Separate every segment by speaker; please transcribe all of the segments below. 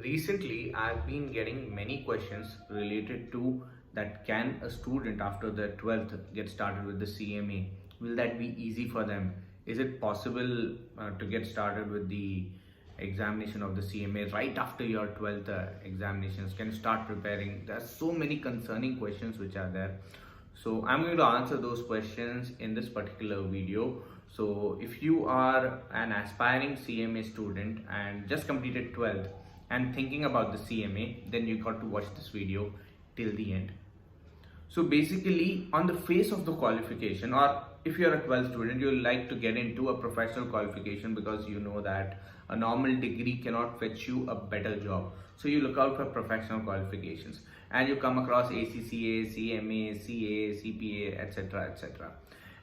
Speaker 1: Recently, I've been getting many questions related to that can a student after their 12th get started with the CMA? Will that be easy for them? Is it possible to get started with the examination of the CMA right after your 12th examinations? Can you start preparing? There are so many concerning questions which are there. So I'm going to answer those questions in this particular video. So if you are an aspiring CMA student and just completed 12th and thinking about the CMA, then you got to watch this video till the end. So basically, on the face of the qualification, or if you're a 12th student, you like to get into a professional qualification because you know that a normal degree cannot fetch you a better job. So you look out for professional qualifications and you come across ACCA, CMA, CA, CPA, etc. etc.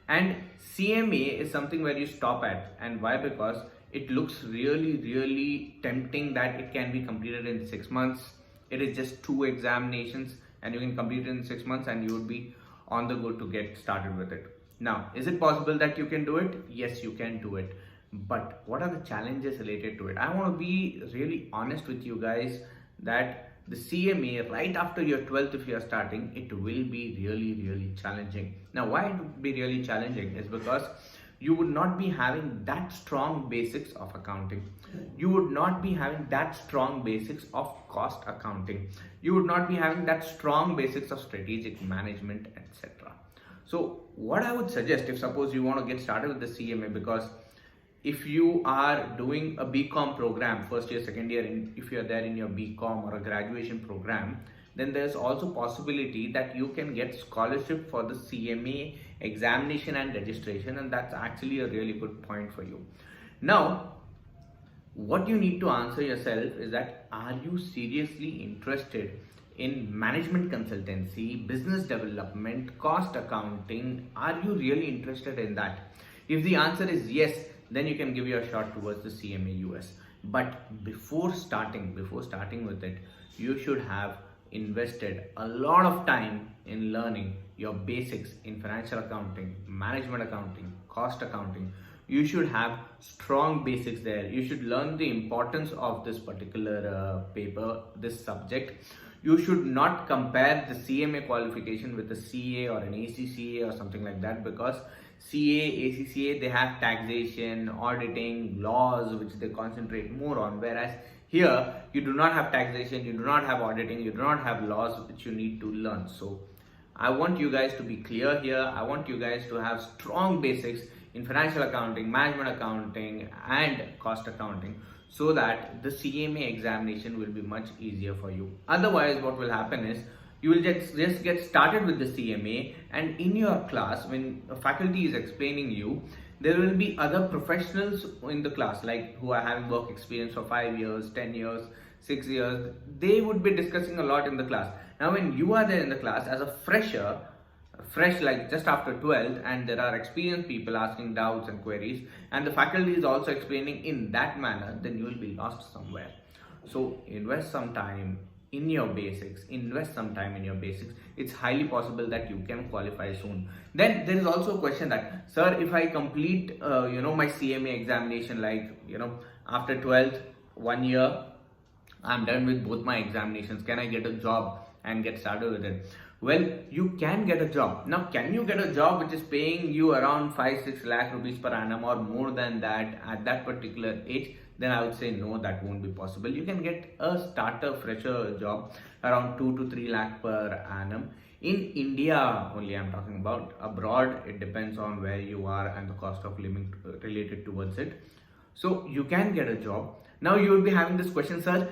Speaker 1: And CMA is something where you stop at. And why? Because it looks really tempting that it can be completed in 6 months. It is just 2 examinations and you can complete it in 6 months and you would be on the go to get started with it. Now, is it possible that you can do it? Yes, you can do it. But what are the challenges related to it? I want to be really honest with you guys that the CMA right after your 12th, if you are starting, it will be really challenging. Now, why it would be really challenging is because you would not be having that strong basics of accounting. You would not be having that strong basics of cost accounting. You would not be having that strong basics of strategic management, etc. So what I would suggest, if suppose you want to get started with the CMA, because if you are doing a BCom program, first year, second year, if you are there in your BCom or a graduation program, then there's also possibility that you can get scholarship for the CMA examination and registration, and that's actually a really good point for you. Now, what you need to answer yourself is that, are you seriously interested in management consultancy, business development, cost accounting? Are you really interested in that? If the answer is yes, then you can give your shot towards the CMA US. But before starting with it, you should have invested a lot of time in learning your basics in financial accounting, management accounting, cost accounting. You should have strong basics there. You should learn the importance of this particular paper, this subject. You should not compare the CMA qualification with the CA or an ACCA or something like that, because CA, ACCA, they have taxation, auditing, laws, which they concentrate more on, whereas here you do not have taxation, you do not have auditing, you do not have laws which you need to learn. So I want you guys to be clear here. I want you guys to have strong basics in financial accounting, management accounting, and cost accounting, so that the CMA examination will be much easier for you. Otherwise, what will happen is you will just get started with the CMA, and in your class, when a faculty is explaining you, there will be other professionals in the class, like who are having work experience for 5 years, 10 years, 6 years. They would be discussing a lot in the class. Now, when you are there in the class as a fresher, fresh like just after 12th, and there are experienced people asking doubts and queries, and the faculty is also explaining in that manner, then you will be lost somewhere. So invest some time in your basics, it's highly possible that you can qualify soon. Then there is also a question that, sir, if I complete my CMA examination, like after 12th, 1 year, I'm done with both my examinations, can I get a job and get started with it? Well, you can get a job. Now, can you get a job which is paying you around 5-6 lakh rupees per annum or more than that at that particular age? Then I would say no, that won't be possible. You can get a starter fresher job around 2 to 3 lakh per annum. In India only I'm talking about. Abroad, it depends on where you are and the cost of living related towards it. So you can get a job. Now you will be having this question, sir,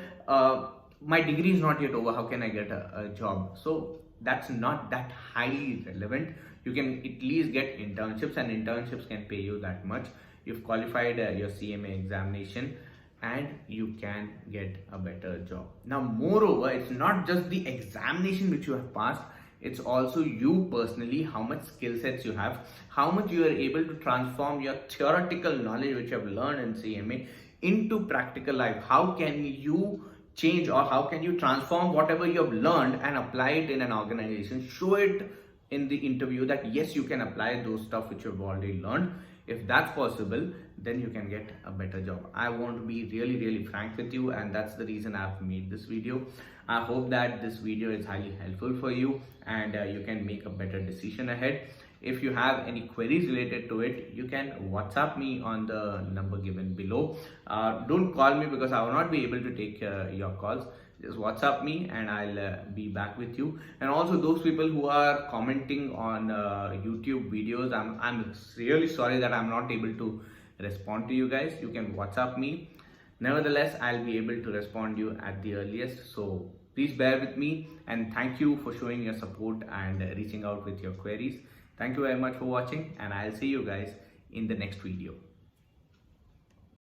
Speaker 1: my degree is not yet over, how can I get a job? So that's not that highly relevant. You can at least get internships, and internships can pay you that much. You've qualified your CMA examination and you can get a better job. Now, moreover, it's not just the examination which you have passed, it's also you personally, how much skill sets you have, how much you are able to transform your theoretical knowledge which you have learned in CMA into practical life. How can you change, or how can you transform whatever you have learned and apply it in an organization? Show it in the interview that yes, you can apply those stuff which you have already learned If that's possible, then you can get a better job. I want to be really frank with you, and that's the reason I've made this video. I hope that this video is highly helpful for you, and you can make a better decision ahead. If you have any queries related to it, you can WhatsApp me on the number given below. Don't call me because I will not be able to take your calls. Just WhatsApp me and I'll be back with you. And also those people who are commenting on YouTube videos, I'm really sorry that I'm not able to respond to you guys. You can WhatsApp me. Nevertheless, I'll be able to respond to you at the earliest. So please bear with me, and thank you for showing your support and reaching out with your queries. Thank you very much for watching, and I'll see you guys in the next video.